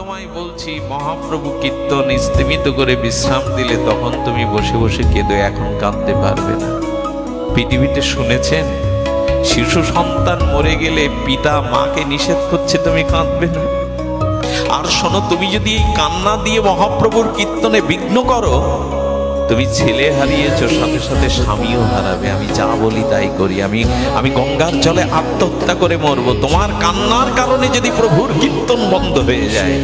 তোমায় বলছি, মহাপ্রভু কীর্তন স্থিমিত করে বিশ্রাম দিলে তখন তুমি বসে বসে কেঁদো, এখন কাঁদতে পারবে না। পৃথিবীতে শুনেছেন শিশু সন্তান মরে গেলে পিতা মাকে নিষেধ করছে তুমি কাঁদবে না। আর শোনো, তুমি যদি এই কান্না দিয়ে মহাপ্রভুর কীর্তনে বিঘ্ন করো, তুমি ছেলে হারিয়েছো, সাথে সাথে স্বামীও হারাবে। আমি যা বলি তাই করি, আমি গঙ্গার জলে আত্মহত্যা করে মরবো তোমার কান্নার কারণে যদি প্রভুর কীর্তন বন্ধ হয়ে যায়।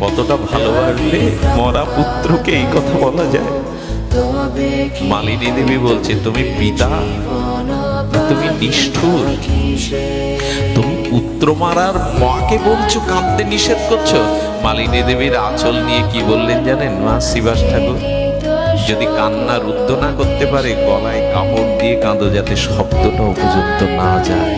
কতটা ভালোবাসবে মরা পুত্রকে এই কথা বলা যায়? মালিনী দেবী বলছে, তুমি পিতা, তুমি নিষ্ঠুর, তুমি পুত্র মারার মাকে বলছো কাঁদতে নিষেধ করছো। মালিনী দেবীর আঁচল নিয়ে কি বললেন জানেন মা শ্রীবাস ঠাকুর? যদি কান্না রুদ্ধ না করতে পারে, গলায় কাপড় দিয়ে কাঁদো যাতে শব্দটা পর্যন্ত না যায়।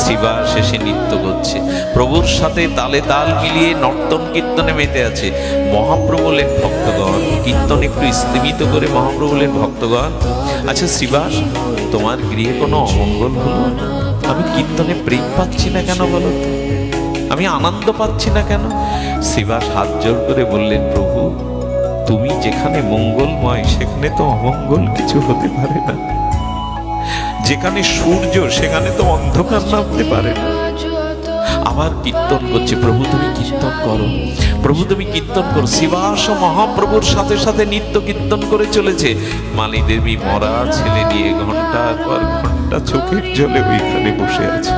শ্রীবাস শেষে নৃত্য করছে, প্রভুর সাথে তালে তাল মিলিয়ে নর্তন কীর্তনে মেতে আছে। মহাপ্রভু বললেন, ভক্তগণ কীর্তন একটু স্থিমিত করে মহাপ্রভু বললেন, ভক্তগণ আচ্ছা শ্রীবাস, তোমার গৃহে কোনো অমঙ্গল হলো? আমি কীর্তনে প্রেম পাচ্ছি না কেন বলো তো? আমি আনন্দ পাচ্ছি না কেন? শ্রীবাস হাত জোর করে বললেন, প্রভু তুমি যেখানে মঙ্গলময় সেখানে তো অমঙ্গল কিছু হতে পারে না। যেখানে সূর্য সেখানে তো অন্ধকার নামতে পারে না। আবার কীর্তন করছে, প্রভু তুমি কীর্তন করো, প্রভু তুমি কীর্তন করো। শ্রীবাস মহাপ্রভুর সাথে সাথে নিত্য কীর্তন করে চলেছে। মালিনী দেবী মরা ছেলে নিয়ে ঘন্টার পর ঘন্টা চোখের জলে ওইখানে বসে আছে।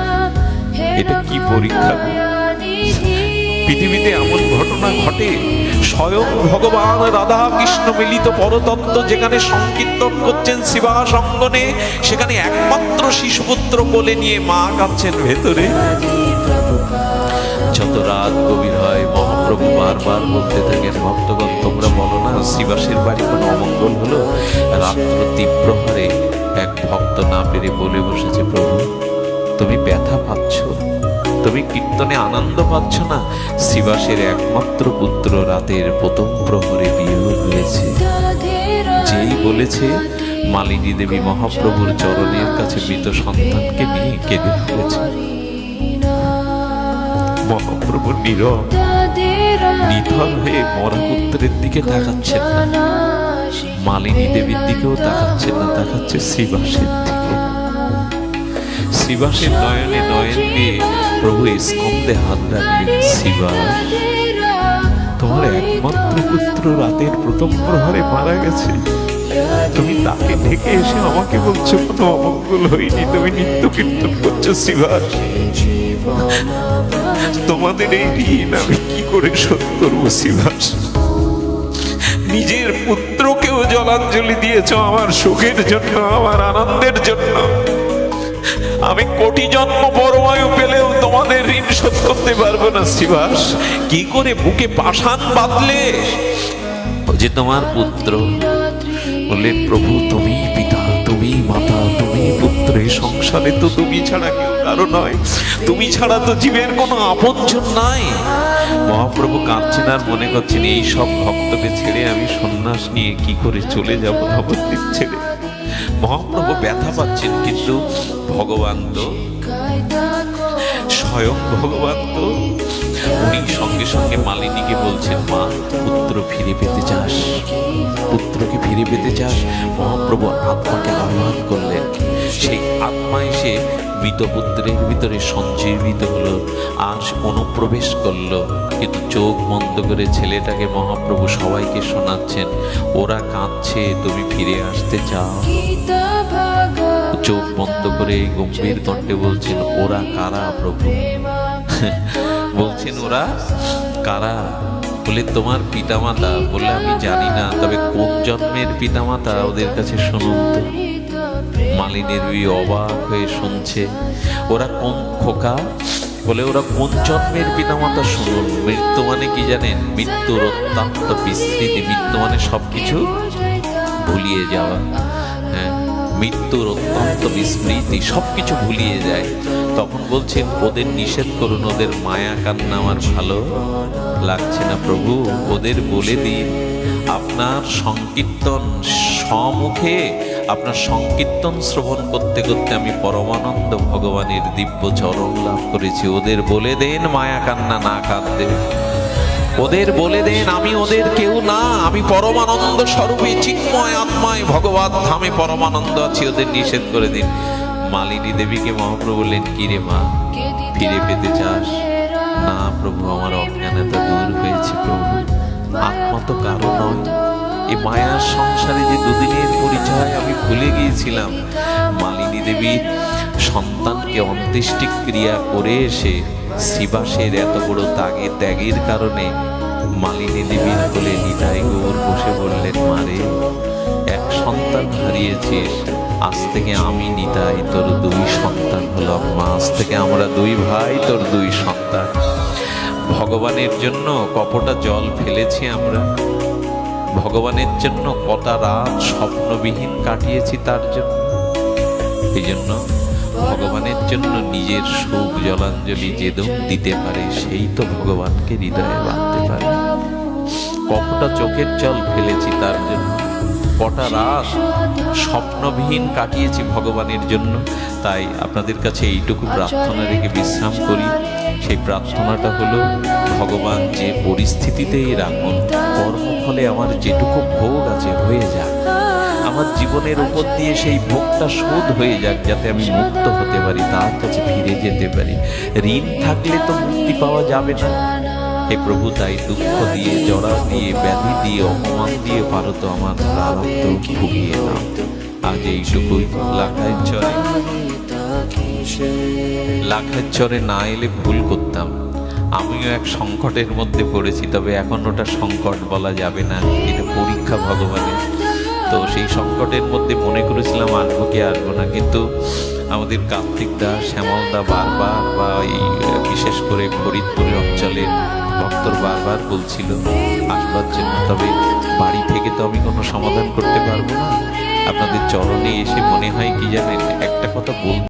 এটা কি পরীক্ষা? পৃথিবীতে এমন ঘটনা ঘটে, স্বয়ং ভগবান রাধা কৃষ্ণ মিলিত পরতত্ত্ব যেখানে সংকীর্তন করছেন শ্রীবাস অঙ্গনে, সেখানে একমাত্র শিশুপুত্র কোলে নিয়ে মা কাঁদছেন ভেতরে। যত রাত গভীর হয় মহাপ্রভু বারবার বলতে থাকেন, ভক্তগণ তোমরা বলো না শ্রীবাসের বাড়ি কোনো অমঙ্গল হলো? রাত্র তীব্রহারে এক ভক্ত না পেরে বলে বসেছে, প্রভু তুমি ব্যথা পাচ্ছ, তুমি কীর্তনে আনন্দ পাচ্ছ না। শ্রীবাসের একমাত্র পুত্র রাতের প্রথম প্রহরে বিয়োগ হয়েছে। যেই বলেছে, মালিনী দেবী মহাপ্রভুর চরণের কাছে মৃত সন্তানকে নিয়ে কেঁদে ফেলেছে। মহাপ্রভু নীরব নিথর হয়ে মরা পুত্রের দিকে তাকাচ্ছেন না, মালিনী দেবীর দিকেও তাকাচ্ছেন না, তাকাচ্ছে শ্রীবাসের দিকে। শ্রীবাসের নয়নে নয়ন দিয়ে প্রভু স্কন্ধে হাত রাখলেন, শ্রীবাস তোমার একমাত্র পুত্র রাতের প্রথম প্রহরে মারা গেছে, তুমি তাকে ঢেকে এসে আমাকে বলছো কোনো অমঙ্গল হয়নি, তুমি নিত্য কীর্তন করছো। শ্রীবাস তোমাদের এই ঋণ আমি কি করে শোধ করবো? শ্রীবাস নিজের পুত্রকেও জলাঞ্জলি দিয়েছ আমার সুখের জন্য, আমার আনন্দের জন্য। আমি কোটি জন্ম পরমায়ু পেলেও তোমাদের ঋণ শোধ করতে পারবো না। শ্রীবাস কি করে বুকে পাষাণ বাঁধলে যে তোমার পুত্র? বললেন, প্রভু তুমি পিতা, তুমি মাতা, তুমি পুত্র, এই সংসারে তো তুমি ছাড়া কেউ কারো নয়, তুমি ছাড়া তো জীবের কোনো আপনজন নাই। মহাপ্রভু কাঁদছেন আর মনে করছেন, এই সব ভক্তকে ছেড়ে আমি সন্ন্যাস নিয়ে কি করে চলে যাব নবদ্বীপ ছেড়ে। মহাপ্রভু ব্যথা পাচ্ছেন, কিন্তু ভগবান তো স্বয়ং ভগবান তো উনি সঙ্গে সঙ্গে মালিনীকে বলছেন, মা পুত্র ফিরে পেতে চাস, পুত্রকে ফিরে পেতে চাস? মহাপ্রভু আত্মাকে আহ্বান করলেন, সেই আত্মা এসে মৃত পুত্রের ভিতরে সঞ্জীবিত হলো, আর অনুপ্রবেশ করলো। কিন্তু চোখ বন্ধ করে ছেলেটাকে মহাপ্রভু সবাইকে শোনাচ্ছেন, ওরা কাঁদছে, তুমি ফিরে আসতে চাও? চোখ বন্ধ করে গম্ভীর কণ্ঠে বলছেন, ওরা কারা প্রভু? বলছেন, ওরা কারা? বলে, তোমার পিতামাতা। বলে, আমি জানি না, তবে কোন জন্মের পিতামাতা ওদের কাছে শুনুন তো। মালিনীর অবাক হয়ে শুনছে, ওরা কোন খোকা? বলে, ওরা কোন জন্মের পিতামাতা শুনুন। মৃত্যু মানে কি জানেন? মৃত্যুর অত্যন্ত বিস্মৃতি। মৃত্যু মানে সবকিছু ভুলিয়ে যাওয়া। হ্যাঁ, মৃত্যুর অত্যন্ত বিস্মৃতি, সবকিছু ভুলিয়ে যায়। তখন বলছেন, ওদের নিষেধ করুন, ওদের মায়া কান্না আমার ভালো লাগছে না প্রভু, ওদের বলে দিন আপনার সংকীর্তন সম্মুখে আপনার সংকীর্তন শ্রবণ করতে করতে আমি পরমানন্দ ভগবানের দিব্য চরণ লাভ করেছি। ওদের বলে দেন মায়া কান্না না কাঁদতে, ওদের বলে দেন আমি ওদের কেউ না, আমি পরমানন্দ স্বরূপে চিন্ময় আত্মায় ভগবত ধামে পরমানন্দ আছি, ওদের নিষেধ করে দিন। মালিনী দেবীকে মহাপ্রভু বললেন, কি রে মা, ফিরে পেতে চাস? না প্রভু, আমার অজ্ঞানতা দূর হয়েছে প্রভু, আত্মা তো কারো নয়। এই মায়ার সংসারে যে দুদিনের পরিচয় আমি ভুলে গিয়েছিলাম। মালিনী দেবীর সন্তানকে অন্ত্যেষ্টি ক্রিয়া করে এসে শ্রীবাসের এত বড় ত্যাগের কারণে মালিনী দেবীর কোলে নিতাই গৌর বসে বললেন, মারে এক সন্তান হারিয়েছিস, আজ থেকে আমি নিতাই তোর দুই সন্তান হলাম। আজ থেকে আমরা দুই ভাই, তোর দুই সন্তান। ভগবানের জন্য কপটা জল ফেলেছি আমরা, ভগবানের জন্য কটা রাত স্বপ্নবিহীন কাটিয়েছি তার জন্য। এই জন্য ভগবানের জন্য নিজের সুখ জলাঞ্জলি যে দিতে পারে সেই তো ভগবানকে হৃদয়ে বাঁধতে পারে। কতটা চোখের জল ফেলেছি তার জন্য, কটা রাত স্বপ্নবিহীন কাটিয়েছি ভগবানের জন্য। তাই আপনাদের কাছে এইটুকু প্রার্থনা রেখে বিশ্রাম করি। সেই প্রার্থনাটা হলো, ভগবান যে পরিস্থিতিতেই রাখুন, কর্মফলে আমার যেটুকু ভোগ আছে হয়ে যাক, আমার জীবনের উপর দিয়ে সেই ভোগটা শোধ হয়ে যাক, যাতে আমি মুক্ত হতে পারি, তার কাছে ফিরে যেতে পারি। ঋণ থাকলে তো মুক্তি পাওয়া যাবে না। হে প্রভু, তাই দুঃখ দিয়ে, জড়া দিয়ে, ব্যাধি দিয়ে, অপমান দিয়ে পারো তো আমার প্রারব্ধ ভুগিয়ে নাও। আজ এইটুকুই। লাখার চরে না এলে ভুল করতাম। আমিও এক সংকটের মধ্যে পড়েছি, তবে এখন ওটা সংকট বলা যাবে না, এটা পরীক্ষা ভগবানের। তো সেই সংকটের মধ্যে মনে করেছিলাম আসবো কি আসবো না, কিন্তু আমাদের কার্তিক দা, শ্যামল দা বারবার, বা এই বিশেষ করে ফরিদপুরের অঞ্চলের ভক্তর বারবার বলছিল আসবার জন্য। তবে বাড়ি থেকে তো আমি কোনো সমাধান করতে পারবো না। আপনাদের চরণে এসে মনে হয় কি জানেন, একটা কথা বলতে